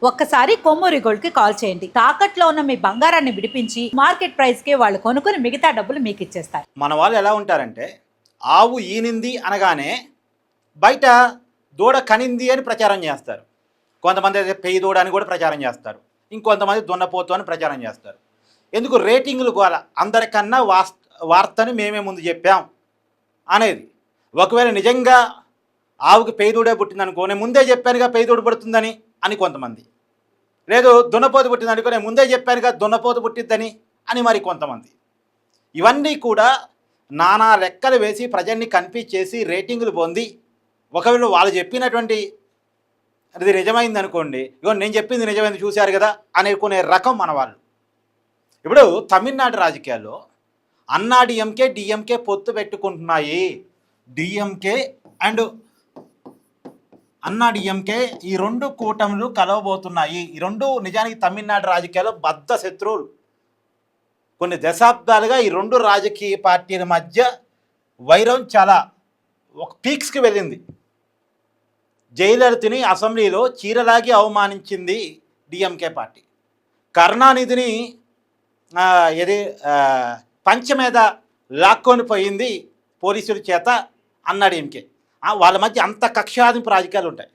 ఒక్కసారి కొమ్మూరి గోల్డ్ కి కాల్ చేయండి. తాకట్లో ఉన్న మీ బంగారాన్ని విడిపించి మార్కెట్ ప్రైస్ కి వాళ్ళు కొనుక్కుని మిగతా డబ్బులు మీకు ఇచ్చేస్తారు. మన వాళ్ళు ఎలా ఉంటారంటే ఆవు ఈనింది అనగానే బయట దూడ కనింది అని ప్రచారం చేస్తారు. కొంతమంది అయితే పెయ్యి దూడ అని కూడా ప్రచారం చేస్తారు. ఇంకొంతమంది దున్నపోతు అని ప్రచారం చేస్తారు. ఎందుకు రేటింగులు కూడా అందరికన్నా వార్తని మేమే ముందు చెప్పాం అనేది. ఒకవేళ నిజంగా ఆవుకి పెయ్యి దూడే పుట్టిందనుకో, నేను ముందే చెప్పానుగా పెయ్యి దూడ పుడుతుందని అని కొంతమంది, లేదు దున్నపోతు పుట్టిందనుకో, నేను ముందే చెప్పానుగా దున్నపోతు పుట్టిద్దని అని మరి కొంతమంది. ఇవన్నీ కూడా నానా లెక్కలు వేసి ప్రజల్ని కన్ఫ్యూజ్ చేసి రేటింగులు పొంది, ఒకవేళ వాళ్ళు చెప్పినటువంటి అది నిజమైంది అనుకోండి, ఇగో నేను చెప్పింది నిజమైంది చూశారు కదా అనుకునే రకం మన వాళ్ళు. ఇప్పుడు తమిళనాడు రాజకీయాల్లో అన్నాడీఎంకే డిఎంకే పొత్తు పెట్టుకుంటున్నాయి. డిఎంకే అండ్ అన్నాడీఎంకే ఈ రెండు కూటములు కలవబోతున్నాయి. ఈ రెండు నిజానికి తమిళనాడు రాజకీయాల్లో బద్ధ శత్రువులు. కొన్ని దశాబ్దాలుగా ఈ రెండు రాజకీయ పార్టీల మధ్య వైరం చాలా ఒక పీక్స్కి వెళ్ళింది. జయలలితని అసెంబ్లీలో చీరలాగి అవమానించింది డిఎంకే పార్టీ. కరుణానిధిని పంచ మీద లాక్కొని పోయింది పోలీసుల చేత అన్నాడీఎంకే. వాళ్ళ మధ్య అంత కక్షాదింపు రాజకీయాలు ఉంటాయి.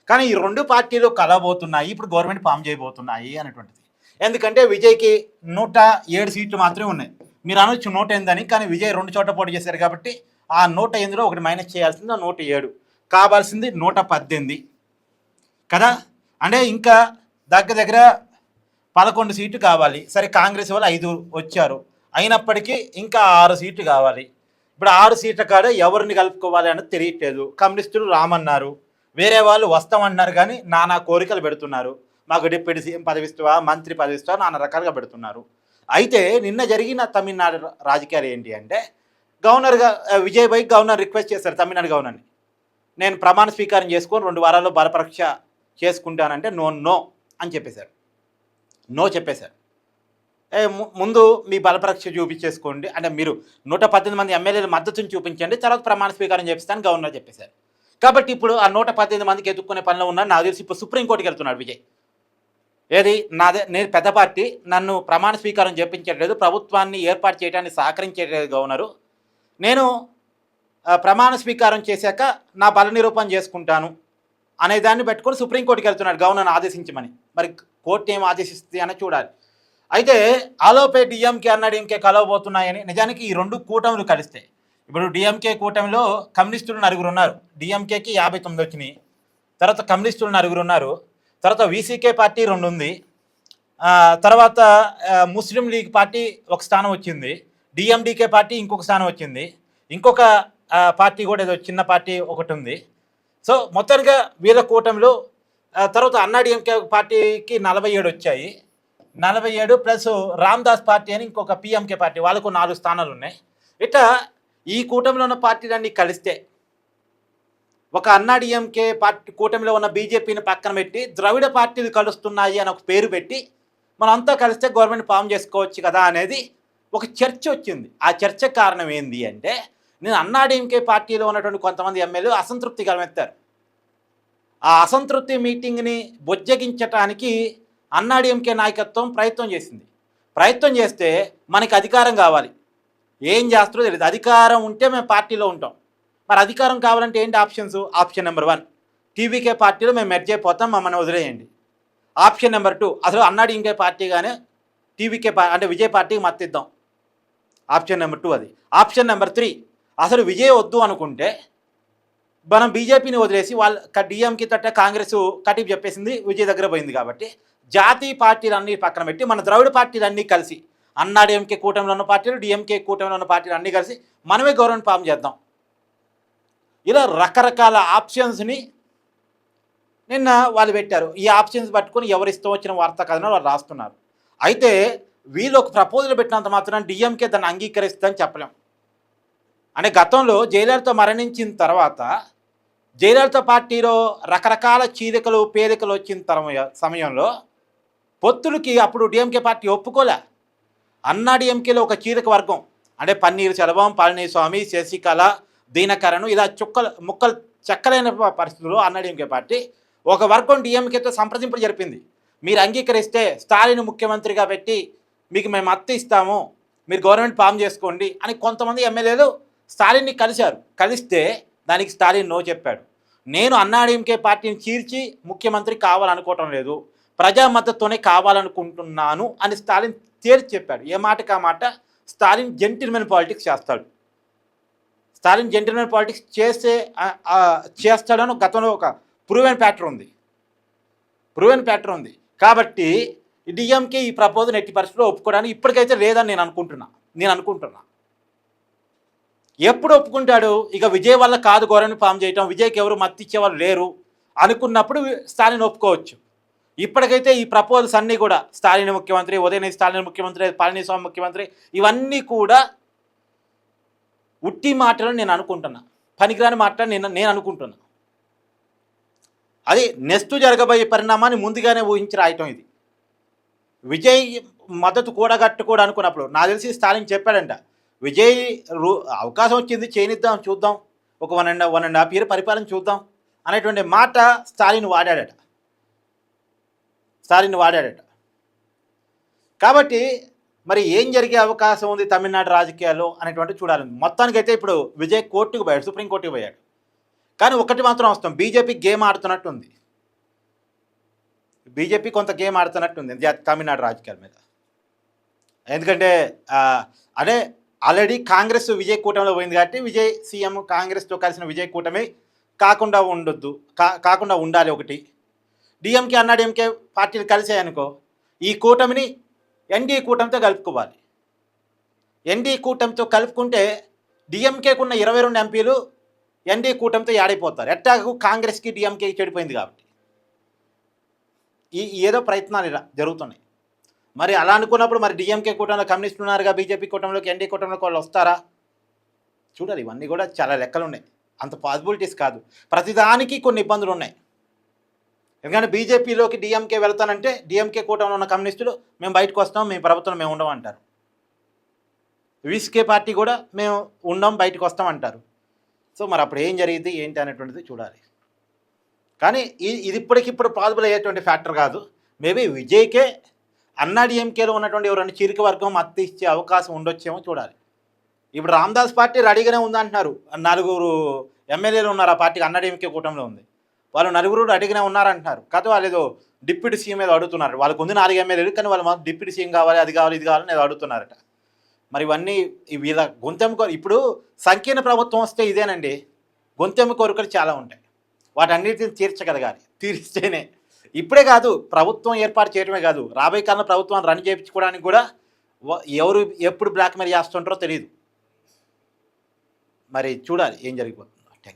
కానీ ఈ రెండు పార్టీలు కలవబోతున్నాయి, ఇప్పుడు గవర్నమెంట్ ఫామ్ చేయబోతున్నాయి అనేటువంటిది. ఎందుకంటే విజయ్కి 107 సీట్లు మాత్రమే ఉన్నాయి. మీరు అనొచ్చు 108 అని, కానీ విజయ్ 2 చోట్ల పోటీ చేశారు కాబట్టి ఆ 108లో ఒకటి మైనస్ చేయాల్సింది 107, కావాల్సింది 118 కదా. అంటే ఇంకా దగ్గర 11 సీట్లు కావాలి. సరే కాంగ్రెస్ వాళ్ళు 5 వచ్చారు, అయినప్పటికీ ఇంకా 6 సీట్లు కావాలి. ఇప్పుడు 6 సీట్ల కాడ ఎవరిని కలుపుకోవాలి అన్నది తెలియట్లేదు. కమ్యూనిస్టులు రామన్నారు, వేరే వాళ్ళు వస్తామన్నారు, కానీ నానా కోరికలు పెడుతున్నారు. మాకు డిప్యూటీ సీఎం పదవిస్తావా, మంత్రి పదవిస్తావా, నానా రకాలుగా పెడుతున్నారు. అయితే నిన్న జరిగిన తమిళనాడు రాజకీయాలు ఏంటి అంటే, గవర్నర్గా విజయ్ భాయ్ గవర్నర్ రిక్వెస్ట్ చేశారు తమిళనాడు గవర్నర్ని, నేను ప్రమాణ స్వీకారం చేసుకొని 2 వారాల్లో బలపరీక్ష చేసుకుంటానంటే నో అని చెప్పేశారు. నో చెప్పేశారు. ముందు మీ బలపరీక్ష చూపించేసుకోండి, అంటే మీరు 118 మంది ఎమ్మెల్యేల మద్దతుని చూపించండి, తర్వాత ప్రమాణ స్వీకారం చేపిస్తాను గవర్నర్ చెప్పేశారు. కాబట్టి ఇప్పుడు ఆ 118 మందికి ఎదుర్కొనే పనిలో ఉన్నారు. నాకు తెలిసి ఇప్పుడు సుప్రీంకోర్టుకి వెళ్తున్నాడు విజయ్. ఏది నేను పెద్ద పార్టీ, నన్ను ప్రమాణ స్వీకారం చేపించట్లేదు, ప్రభుత్వాన్ని ఏర్పాటు చేయడానికి సహకరించట్లేదు గవర్నరు, నేను ప్రమాణ స్వీకారం చేశాక నా బల నిరూపణ చేసుకుంటాను అనే దాన్ని పెట్టుకొని సుప్రీంకోర్టుకి వెళ్తున్నాడు గవర్నర్ని ఆదేశించమని. మరి కోర్టు ఏం ఆదేశిస్తుంది అని చూడాలి. అయితే ఆలోపే డిఎంకే అన్నాడీఎంకే కలవబోతున్నాయని. నిజానికి ఈ రెండు కూటములు కలిస్తే, ఇప్పుడు డిఎంకే కూటమిలో కమ్యూనిస్టులు 9 ఉన్నారు, డిఎంకేకి 59 వచ్చినాయి. తర్వాత కమ్యూనిస్టులు 9 ఉన్నారు, తర్వాత వీసీకే పార్టీ 2 ఉంది, తర్వాత ముస్లిం లీగ్ పార్టీ 1 స్థానం వచ్చింది, డిఎండికే పార్టీ ఇంకొక స్థానం వచ్చింది, ఇంకొక పార్టీ కూడా ఏదో చిన్న పార్టీ ఒకటి ఉంది. సో మొత్తానికి వీళ్ళ కూటమిలో తర్వాత అన్నాడీఎంకే పార్టీకి 47 వచ్చాయి. 47 ప్లస్ రామ్దాస్ పార్టీ అని ఇంకొక పిఎంకే పార్టీ, వాళ్ళకు 4 స్థానాలు ఉన్నాయి. ఇట్లా ఈ కూటమిలో ఉన్న పార్టీలన్నీ కలిస్తే ఒక అన్నాడీఎంకే పార్టీ కూటమిలో ఉన్న బీజేపీని పక్కన పెట్టి ద్రవిడ పార్టీలు కలుస్తున్నాయి అని ఒక పేరు పెట్టి మనం అంతా కలిస్తే గవర్నమెంట్ ఫామ్ చేసుకోవచ్చు కదా అనేది ఒక చర్చ వచ్చింది. ఆ చర్చ కారణం ఏంది అంటే, నేను అన్నాడీఎంకే పార్టీలో ఉన్నటువంటి కొంతమంది ఎమ్మెల్యేలు అసంతృప్తి గలమెత్తారు. ఆ అసంతృప్తి మీటింగ్ని బొజ్జగించటానికి అన్నాడీఎంకే నాయకత్వం ప్రయత్నం చేసింది. ప్రయత్నం చేస్తే మనకి అధికారం కావాలి, ఏం చేస్తారో తెలియదు. అధికారం ఉంటే మేము పార్టీలో ఉంటాం. మరి అధికారం కావాలంటే ఏంటి ఆప్షన్స్? ఆప్షన్ నెంబర్ 1, టీవీకే పార్టీలో మేము మెర్జ్ అయిపోతాం, మమ్మల్ని వదిలేయండి. ఆప్షన్ నెంబర్ 2, అసలు అన్నాడీఎంకే పార్టీగానే టీవీకే అంటే విజయ్ పార్టీకి మద్దతిద్దాం. ఆప్షన్ నెంబర్ 2 అది. ఆప్షన్ నెంబర్ 3, అసలు విజయ్ వద్దు అనుకుంటే మనం బీజేపీని వదిలేసి వాళ్ళ డిఎంకే తట్ట కాంగ్రెస్ కటిఫ్ చెప్పేసింది, విజయ్ దగ్గర పోయింది. కాబట్టి జాతీయ పార్టీలన్నీ పక్కన పెట్టి మన ద్రవిడ పార్టీలన్నీ కలిసి, అన్నాడీఎంకే కూటమిలో ఉన్న పార్టీలు, డిఎంకే కూటమిలో ఉన్న పార్టీలు అన్నీ కలిసి మనమే గవర్నమెంట్ ఫామ్ చేద్దాం. ఇలా రకరకాల ఆప్షన్స్ని నిన్న వాళ్ళు పెట్టారు. ఈ ఆప్షన్స్ పట్టుకొని ఎవరు ఇష్టం వచ్చిన వార్తా కథనాలు వాళ్ళు రాస్తున్నారు. అయితే వీళ్ళు ఒక ప్రపోజల్ పెట్టినంత మాత్రం డిఎంకే దాన్ని అంగీకరిస్తుందని చెప్పలేం. అంటే గతంలో జయలలిత మరణించిన తర్వాత జయలలిత పార్టీలో రకరకాల చీలికలు పేలికలు వచ్చిన సమయంలో పొత్తులకి అప్పుడు డిఎంకే పార్టీ ఒప్పుకోలే. అన్నాడీఎంకేలో ఒక చీలిక వర్గం, అంటే పన్నీర్ సెల్వం, పళనిస్వామి, శశికళ, దీనకరన్, ఇలా ముక్కలు చెక్కలైన పరిస్థితుల్లో అన్నాడీఎంకే పార్టీ ఒక వర్గం డిఎంకేతో సంప్రదింపులు జరిపింది. మీరు అంగీకరిస్తే స్టాలిన్ ముఖ్యమంత్రిగా పెట్టి మీకు మేము మద్దతు ఇస్తాము, మీరు గవర్నమెంట్ ఫామ్ చేసుకోండి అని కొంతమంది ఎమ్మెల్యేలు స్టాలిన్ని కలిశారు. కలిస్తే దానికి స్టాలిన్ నో చెప్పాడు. నేను అన్నాడీఎంకే పార్టీని చీల్చి ముఖ్యమంత్రి కావాలనుకోవటం లేదు, ప్రజా మద్దతుతోనే కావాలనుకుంటున్నాను అని స్టాలిన్ తేల్చి చెప్పాడు. ఏ మాటకి ఆ మాట స్టాలిన్ జెంటిల్మెన్ పాలిటిక్స్ చేస్తాడు. స్టాలిన్ జెంటిల్మెన్ పాలిటిక్స్ చేస్తాడని గతంలో ఒక ప్రూవెన్ ప్యాటర్న్ ఉంది. కాబట్టి డిఎంకే ఈ ప్రపోజల్ ఎట్టి పరిస్థితిలో ఒప్పుకోవడానికి ఇప్పటికైతే లేదని నేను అనుకుంటున్నా. ఎప్పుడు ఒప్పుకుంటాడు? ఇక విజయ్ వల్ల కాదు గవర్నమెంట్ ఫామ్ చేయటం, విజయ్కి ఎవరు మద్దతు ఇచ్చేవాళ్ళు లేరు అనుకున్నప్పుడు స్టాలిన్ ఒప్పుకోవచ్చు. ఇప్పటికైతే ఈ ప్రపోజల్స్ అన్నీ కూడా స్టాలిన్ ముఖ్యమంత్రి, ఉదయనిధి స్టాలిన్ ముఖ్యమంత్రి, పళనిస్వామి ముఖ్యమంత్రి, ఇవన్నీ కూడా ఉట్టి మాటలు నేను అనుకుంటున్నా, పనికిరాని మాటలు నేను అనుకుంటున్నా. అది నెక్స్ట్ జరగబోయే పరిణామాన్ని ముందుగానే ఊహించి రాయటం ఇది. విజయ్ మద్దతు కూడగట్టుకోడు అనుకున్నప్పుడు నాకు తెలిసి స్టాలిన్ చెప్పాడంట, విజయ్ అవకాశం వచ్చింది చేయనిద్దాం, చూద్దాం, ఒక 1.5 year పరిపాలన చూద్దాం అనేటువంటి మాట స్టాలిన్ వాడాడట. కాబట్టి మరి ఏం జరిగే అవకాశం ఉంది తమిళనాడు రాజకీయాల్లో అనేటువంటి చూడాలి. మొత్తానికైతే ఇప్పుడు విజయ్ కోర్టుకు పోయాడు, సుప్రీంకోర్టుకు పోయాడు. కానీ ఒకటి మాత్రం వస్తాం, బీజేపీ గేమ్ ఆడుతున్నట్టుంది. బీజేపీ కొంత గేమ్ ఆడుతున్నట్టుంది తమిళనాడు రాజకీయాల మీద. ఎందుకంటే అదే ఆల్రెడీ కాంగ్రెస్ విజయ్ కూటమిలో పోయింది కాబట్టి విజయ్ సీఎం కాంగ్రెస్తో కలిసిన విజయ్ కూటమి కాకుండా ఉండాలి. ఒకటి డిఎంకే అన్నాడీఎంకే పార్టీలు కలిసాయనుకో, ఈ కూటమిని ఎన్డీఏ కూటమితో కలుపుకోవాలి. ఎన్డీఏ కూటమితో కలుపుకుంటే డిఎంకేకున్న 22 ఎంపీలు ఎన్డీఏ కూటమితో యాడైపోతారు. ఎట్టాకు కాంగ్రెస్కి డిఎంకేకి చెడిపోయింది కాబట్టి ఏదో ప్రయత్నాలు ఇలా జరుగుతున్నాయి. మరి అలా అనుకున్నప్పుడు మరి డిఎంకే కూటమిలో కమ్యూనిస్టులు ఉన్నారుగా, బీజేపీ కూటమిలోకి ఎన్డీఏ కూటమిలోకి వాళ్ళు వస్తారా చూడాలి. ఇవన్నీ కూడా చాలా లెక్కలు ఉన్నాయి, అంత పాసిబిలిటీస్ కాదు. ప్రతిదానికి కొన్ని ఇబ్బందులు ఉన్నాయి. ఎందుకంటే బీజేపీలోకి డిఎంకే వెళ్తానంటే డిఎంకే కూటమిలో ఉన్న కమ్యూనిస్టులు మేము బయటకు వస్తాం, మేము ప్రభుత్వం మేము ఉండం అంటారు. వీసీకే పార్టీ కూడా మేము ఉండం, బయటకు వస్తాం అంటారు. సో మరి అప్పుడు ఏం జరిగింది ఏంటి అనేటువంటిది చూడాలి. కానీ ఇది ఇప్పటికిప్పుడు పాసిబుల్ అయ్యేటువంటి ఫ్యాక్టర్ కాదు. మేబీ విజయ్కే అన్నాడీఎంకేలో ఉన్నటువంటి ఎవరైనా చిరుకు వర్గం మద్దతు ఇచ్చే అవకాశం ఉండొచ్చేమో చూడాలి. ఇప్పుడు రామదాస్ పార్టీ రెడీగానే ఉందంటున్నారు. 4 ఎమ్మెల్యేలు ఉన్నారు ఆ పార్టీకి, అన్నాడీఎంకే కూటమిలో ఉంది. వాళ్ళు 4 రెడీగానే ఉన్నారంటున్నారు. కాదు వాళ్ళు ఏదో డిప్యూటీ సీఎం ఏదో అడుగుతున్నారు. వాళ్ళకు ఉంది 4 ఎమ్మెల్యేలు, కానీ వాళ్ళు మాకు డిప్యూటీ సీఎం కావాలి, అది కావాలి, ఇది కావాలని ఏదో అడుగుతున్నారట. మరి ఇవన్నీ వీళ్ళ గొంతెమ్మ ఇప్పుడు సంకీర్ణ ప్రభుత్వం వస్తే ఇదేనండి, గొంతెమ్మ కోరికలు చాలా ఉంటాయి. వాటన్నిటిని తీర్చగలగాలి. తీర్స్తేనే ఇప్పుడే కాదు, ప్రభుత్వం ఏర్పాటు చేయడమే కాదు, రాబోయే కాలంలో ప్రభుత్వాన్ని రన్ చేయించుకోవడానికి కూడా ఎవరు ఎప్పుడు బ్లాక్మెయిల్ చేస్తుంటారో తెలియదు. మరి చూడాలి ఏం జరిగిపోతుంది.